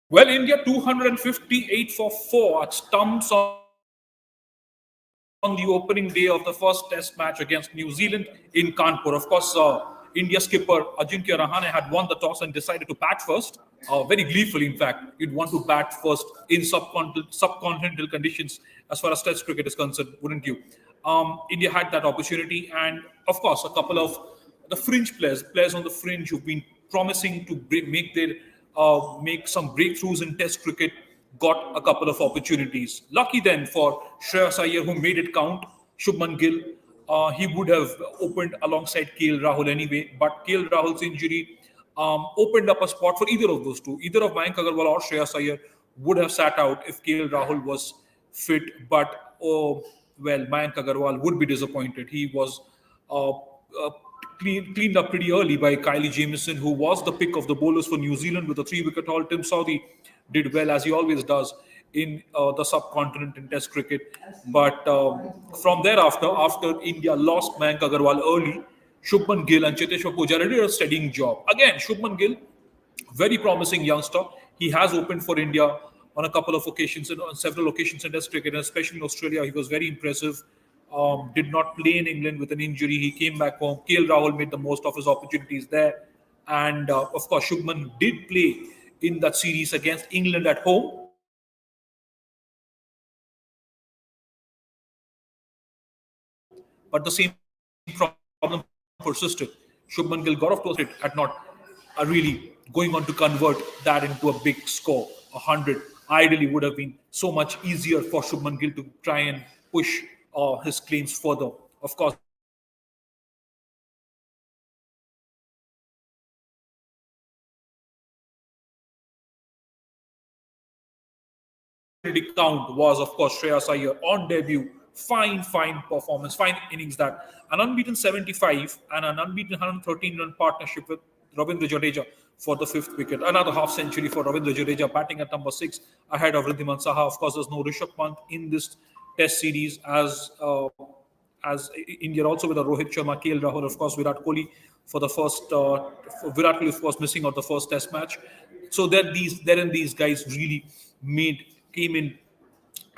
Well, India 258 for 4 at stumps on the opening day of the first Test match against New Zealand in Kanpur. Of course, India skipper Ajinkya Rahane had won the toss and decided to bat first. Very gleefully, in fact, you'd want to bat first in subcontinental conditions as far as Test cricket is concerned, wouldn't you? India had that opportunity, and of course, a couple of the fringe players on the fringe who've been promising to make some breakthroughs in Test cricket, got a couple of opportunities. Lucky then for Shreyas Iyer, who made it count. Shubman Gill, he would have opened alongside KL Rahul anyway, but KL Rahul's injury opened up a spot for either of those two. Either of Mayank Agarwal or Shreyas Iyer would have sat out if KL Rahul was fit, but well, Mayank Agarwal would be disappointed. He was cleaned up pretty early by Kylie Jamieson, who was the pick of the bowlers for New Zealand with a 3-wicket haul. Tim Southee did well, as he always does, in the subcontinent in Test cricket. But from thereafter, after India lost Mayank Agarwal early, Shubman Gill and Cheteshwar Pujara did a steadying job. Again, Shubman Gill, very promising youngster. He has opened for India on a couple of occasions, and on several occasions in Test cricket, and especially in Australia. He was very impressive. Did not play in England with an injury. He came back home. KL Rahul made the most of his opportunities there. And of course, Shubman did play in that series against England at home. But the same problem persisted. Shubman Gill got off to a start at not really going on to convert that into a big score. 100 ideally would have been so much easier for Shubman Gill to try and push his claims further. Of course, the same count was, of course, Shreyas Iyer on debut. Fine performance, fine innings that. An unbeaten 75 and an unbeaten 113-run partnership with Ravindra Jadeja for the 5th wicket. Another half century for Ravindra Jadeja, batting at number 6 ahead of Riddhiman Saha. Of course, there's no Rishabh Pant in this Test series as India also with a Rohit Sharma, KL Rahul, of course, Virat Kohli for the first. Virat Kohli, of course, missing out the first Test match. So these guys really came in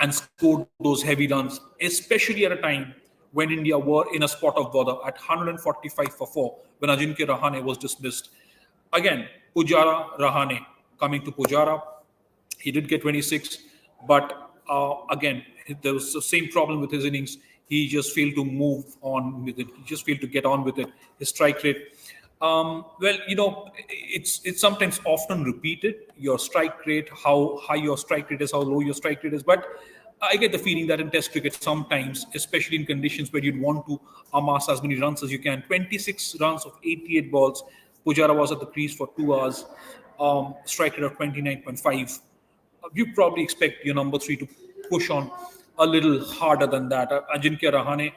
and scored those heavy runs, especially at a time when India were in a spot of bother at 145 for 4 when Ajinkya Rahane was dismissed. Again, Pujara, Rahane, coming to Pujara, he did get 26, but again, there was the same problem with his innings. He just failed to move on with it. He just failed to get on with it. His strike rate. Well, it's sometimes often repeated. Your strike rate, how high your strike rate is, how low your strike rate is. But I get the feeling that in Test cricket, sometimes, especially in conditions where you'd want to amass as many runs as you can, 26 runs of 88 balls. Pujara was at the crease for 2 hours, strike rate of 29.5. You probably expect your number 3 to push on a little harder than that. Ajinkya Rahane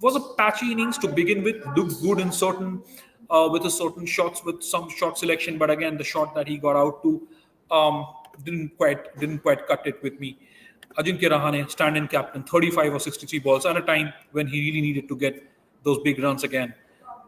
was a patchy innings to begin with. Looked good in with a certain shots, with some shot selection, but again, the shot that he got out to didn't quite cut it with me. Ajinkya Rahane, stand-in captain, 35 or 63 balls at a time when he really needed to get those big runs again.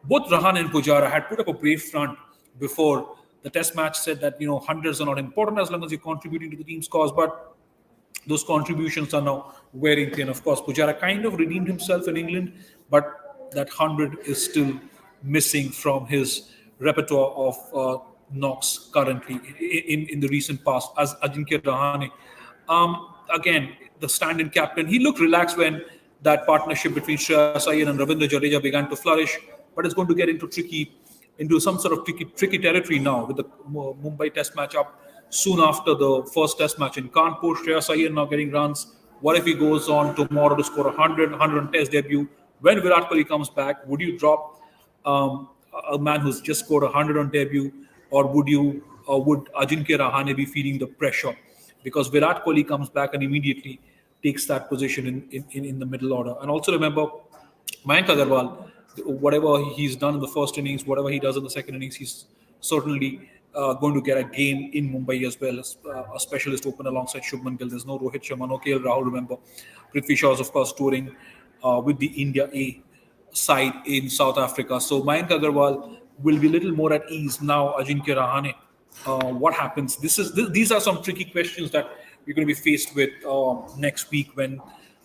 Both Rahane and Pujara had put up a brave front before the Test match. Said that hundreds are not important as long as you're contributing to the team's cause, but those contributions are now wearing thin. Of course, Pujara kind of redeemed himself in England, but that 100 is still missing from his repertoire of knocks currently in the recent past. As Ajinkya Rahane, again, the stand-in captain, he looked relaxed when that partnership between Shreyas Iyer and Ravindra Jadeja began to flourish, but it's going to get into some sort of tricky territory now with the Mumbai Test match up soon after the first Test match in Kanpur. Shreyas Iyer now getting runs. What if he goes on tomorrow to score 100 on Test debut? When Virat Kohli comes back, would you drop a man who's just scored 100 on debut, or would Ajinkya Rahane be feeling the pressure? Because Virat Kohli comes back and immediately takes that position in the middle order. And also remember, Mayank Agarwal, whatever he's done in the first innings, whatever he does in the second innings, he's certainly going to get a game in Mumbai as well as a specialist open alongside Shubman Gill. There's no Rohit Sharma, no KL Rahul, remember. Prithvi Shaw is, of course, touring with the India A side in South Africa. So Mayank Agarwal will be a little more at ease now. Ajinkya Rahane What happens? These are some tricky questions that we're going to be faced with next week when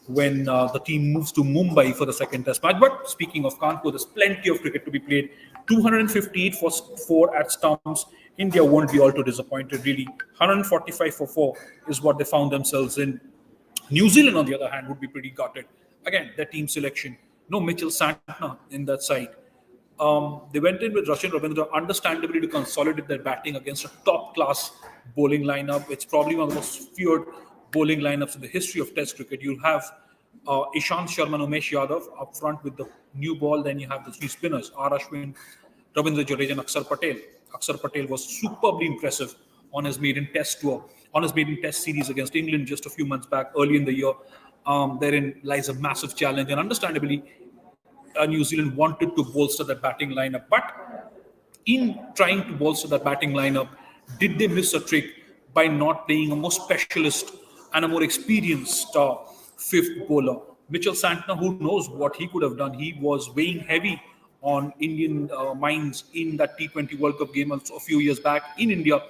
the team moves to Mumbai for the second test match. But speaking of Kanpur, there's plenty of cricket to be played. 258 for 4 at stumps. India won't be all too disappointed, really. 145 for 4 is what they found themselves in. New Zealand, on the other hand, would be pretty gutted. Again, their team selection. No Mitchell Santner in that side. They went in with Russian Ravindra, understandably, to consolidate their batting against a top-class bowling lineup. It's probably one of the most feared bowling lineups in the history of Test cricket. You'll have Ishant Sharma and Umesh Yadav up front with the new ball. Then you have the three spinners, R. Ashwin, Ravindra Jadeja, and Akshar Patel. Akshar Patel was superbly impressive on his maiden Test tour, on his maiden Test series against England just a few months back, early in the year. Therein lies a massive challenge, and understandably, New Zealand wanted to bolster that batting lineup. But in trying to bolster that batting lineup, did they miss a trick by not playing a more specialist and a more experienced fifth bowler? Mitchell Santner, who knows what he could have done? He was weighing heavy on Indian minds in that T20 World Cup game also a few years back in India,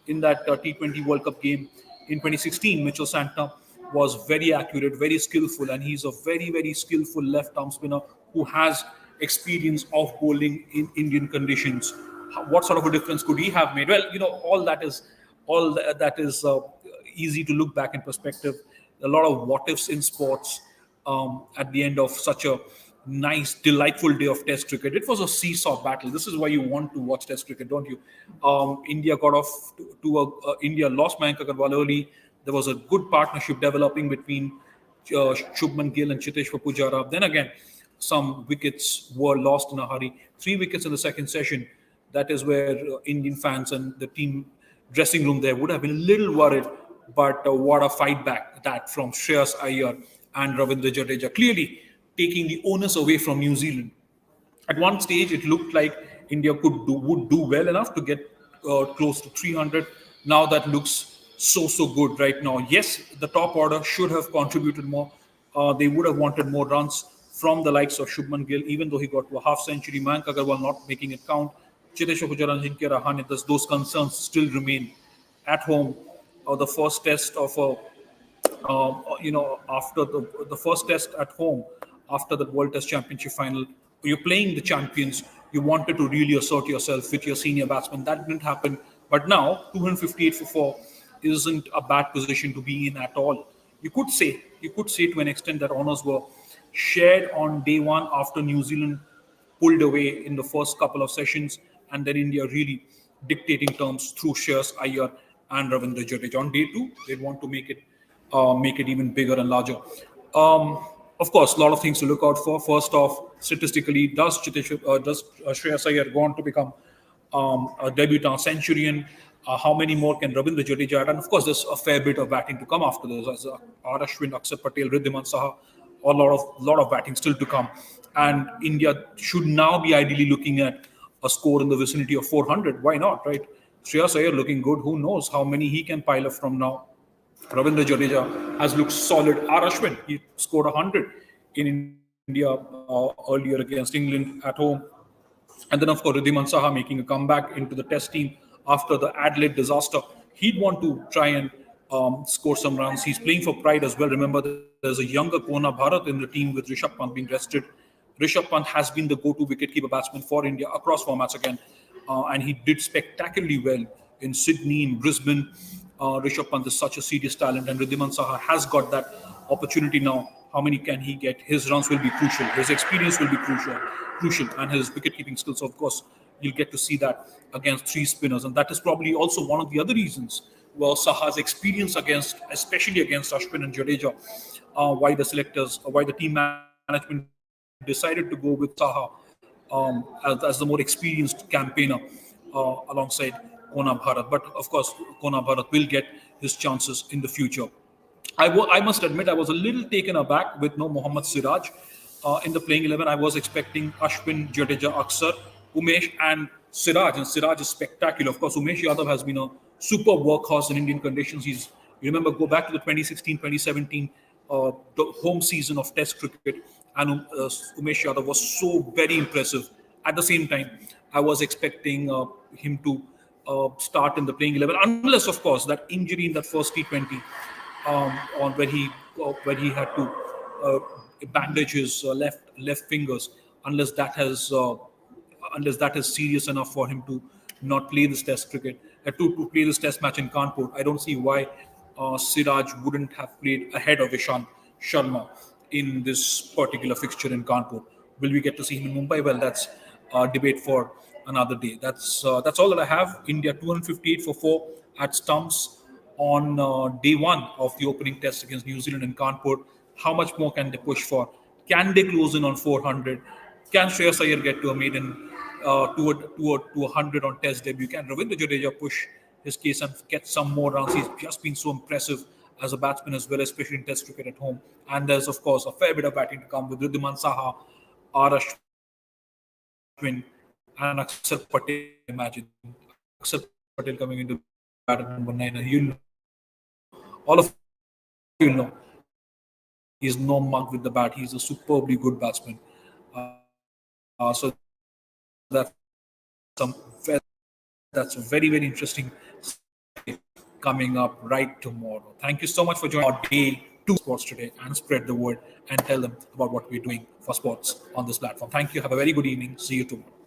in that T20 World Cup game in 2016. Mitchell Santner was very accurate, very skillful, and he's a very, very skillful left-arm spinner who has experience of bowling in Indian conditions. What sort of a difference could he have made? Well, all that is easy to look back in perspective. A lot of what ifs in sports at the end of such a nice, delightful day of Test cricket. It was a seesaw battle. This is why you want to watch Test cricket, don't you? India got off India lost Mayank Agarwal early. There was a good partnership developing between Shubman Gill and Chiteshwar Pujara. Then again, some wickets were lost in a hurry. 3 wickets in the second session. That is where Indian fans and the team dressing room there would have been a little worried. But what a fight back that from Shreyas Iyer and Ravindra Jadeja, clearly taking the onus away from New Zealand. At one stage, it looked like India would do well enough to get close to 300. Now that looks so good right now. Yes, the top order should have contributed more. They would have wanted more runs from the likes of Shubman Gill, even though he got to a half century. Mayank Agarwal not making it count. Chiteshwar Pujara and Rahane, those concerns still remain. At home, the first test of after the first test at home after the World Test Championship final, you're playing the champions. You wanted to really assert yourself with your senior batsman. That didn't happen. But now, 258 for 4 isn't a bad position to be in at all. You could say to an extent that honours were shared on day one after New Zealand pulled away in the first couple of sessions, and then India really dictating terms through Shreyas Iyer and Ravindra Jadeja. On day two, they'd want to make it even bigger and larger. Of course, a lot of things to look out for. First off, statistically, does Shreyas Iyer go on to become a debutant centurion? How many more can Ravindra Jadeja add? And of course, there's a fair bit of batting to come after those. As R. Ashwin, Akshar Patel, Riddhiman Saha, a lot of batting still to come. And India should now be ideally looking at a score in the vicinity of 400. Why not, right? Shreyas Iyer looking good. Who knows how many he can pile up from now? Ravindra Jadeja has looked solid. R. Ashwin, he scored 100 in India earlier against England at home. And then, of course, Riddhiman Saha making a comeback into the Test team after the Adelaide disaster. He'd want to try and score some runs. He's playing for pride as well. Remember, there's a younger Kona Bharat in the team with Rishabh Pant being rested. Rishabh Pant has been the go-to wicketkeeper batsman for India across formats again. And he did spectacularly well in Sydney, in Brisbane. Rishabh Pant is such a serious talent, and Riddhiman Saha has got that opportunity now. How many can he get? His runs will be crucial. His experience will be crucial, and his wicket-keeping skills, of course, you'll get to see that against three spinners, and that is probably also one of the other reasons Saha's experience especially against Ashwin and Jadeja, why the team management decided to go with Saha as the more experienced campaigner alongside Kona Bharat. But of course, Kona Bharat will get his chances in the future. I must admit, I was a little taken aback with no Mohammad Siraj in the playing 11. I was expecting Ashwin, Jadeja, Akshar, Umesh, and Siraj. And Siraj is spectacular. Of course, Umesh Yadav has been a super workhorse in Indian conditions. Go back to the 2016-2017 the home season of Test cricket, and Umesh Yadav was so very impressive. At the same time, I was expecting him to start in the playing 11, unless, of course, that injury in that first T20, on where he had to uh, bandage his left fingers, unless that has unless that is serious enough for him to not play this Test cricket, to play this Test match in Kanpur. I don't see why Siraj wouldn't have played ahead of Ishant Sharma in this particular fixture in Kanpur. Will we get to see him in Mumbai? Well, that's a debate for another day. That's all that I have. India 258 for 4 at stumps on day one of the opening test against New Zealand in Kanpur. How much more can they push for? Can they close in on 400? Can Shreyas Iyer get to a maiden to 100 on test debut? Can Ravindra Jadeja push his case and get some more runs? He's just been so impressive as a batsman as well, especially in test cricket at home. And there's, of course, a fair bit of batting to come with Riddhiman Saha, R. Ashwin, and Axar Patel. Imagine Axar Patel coming into bat at number 9. And all of you know, he's no mug with the bat. He's a superbly good batsman. So that's a very, very interesting coming up right tomorrow. Thank you so much for joining our day 2 sports today, and spread the word and tell them about what we're doing for sports on this platform. Thank you. Have a very good evening. See you tomorrow.